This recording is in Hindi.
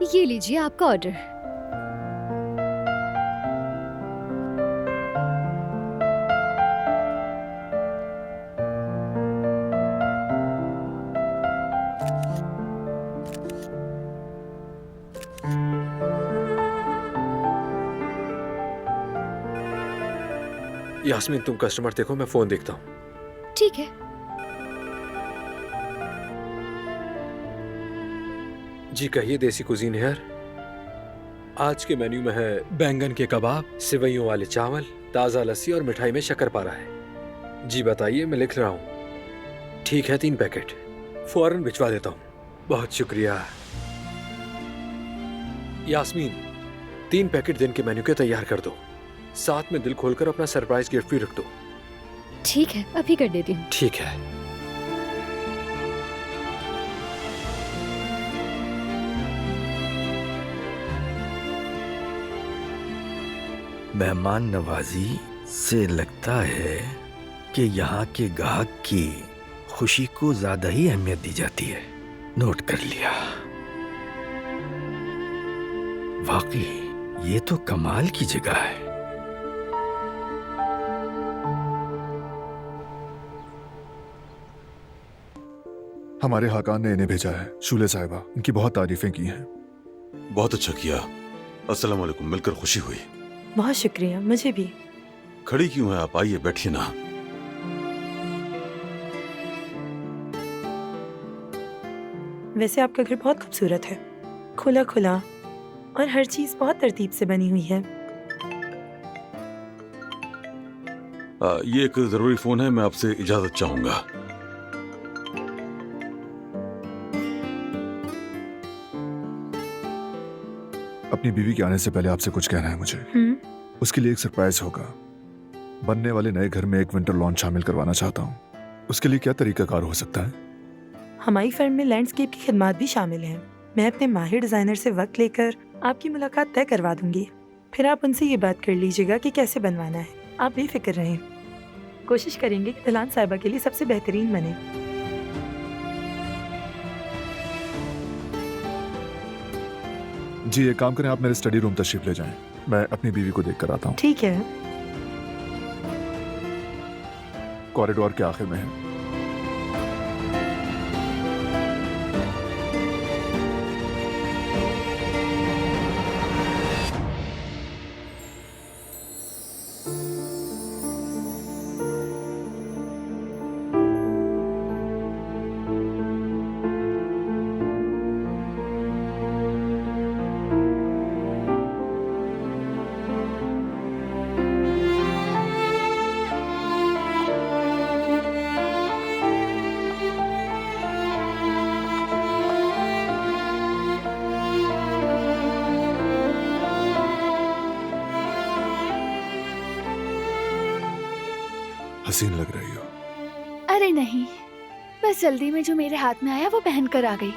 ये लीजिए आपका ऑर्डर। यास्मीन, तुम कस्टमर देखो, मैं फोन देखता हूँ। ठीक है। जी कहिए, देसी कुजीन है। आज के मेन्यू में है बैंगन के कबाब, सिवैयों वाले चावल, ताज़ा लस्सी और मिठाई में शक्करपारा है। जी बताइए, मैं लिख रहा हूँ। ठीक है, 3 पैकेट फौरन भिजवा देता हूँ। बहुत शुक्रिया। यास्मीन, 3 पैकेट दिन के मेन्यू के तैयार कर दो। साथ में दिल खोलकर अपना सरप्राइज गिफ्ट भी रख दो। ठीक है, अभी कर देती हूँ। ठीक है। मेहमान नवाजी से लगता है कि यहाँ के ग्राहक की खुशी को ज्यादा ही अहमियत दी जाती है। नोट कर लिया। वाकई ये तो कमाल की जगह है। हमारे हाकान ने इन्हें भेजा है। शूले साहिबा, इनकी बहुत तारीफें की हैं। बहुत अच्छा किया। अस्सलाम वालेकुम, मिलकर खुशी हुई। बहुत शुक्रिया, मुझे भी। खड़ी क्यों है आप? आइए बैठिए ना। वैसे आपका घर बहुत खूबसूरत है, खुला खुला, और हर चीज बहुत तरतीब से बनी हुई है। ये एक जरूरी फोन है, मैं आपसे इजाजत चाहूंगा। अपनी बीवी के आने से पहले आपसे कुछ कहना है मुझे। उसके लिए एक सरप्राइज होगा। बनने वाले नए घर में एक विंटर लॉन शामिल करवाना चाहता हूँ। उसके लिए क्या तरीकाकार हो सकता है? हमारी फर्म में लैंडस्केप की खिदमत भी शामिल है। मैं अपने माहिर डिजाइनर से वक्त लेकर आपकी मुलाकात तय करवा दूंगी। फिर आप उनसे ये बात कर लीजिएगा कि कैसे बनवाना है। आप बेफिक्र रहें, कोशिश करेंगे कि दिलान साहिबा के लिए सबसे बेहतरीन बने। जी एक काम करें, आप मेरे स्टडी रूम तशरीफ ले जाएं। मैं अपनी बीवी को देख कर आता हूँ। ठीक है। कॉरिडोर के आखिर में है। हसीन लग रही हो। अरे नहीं, बस जल्दी में जो मेरे हाथ में आया वो पहन कर आ गई।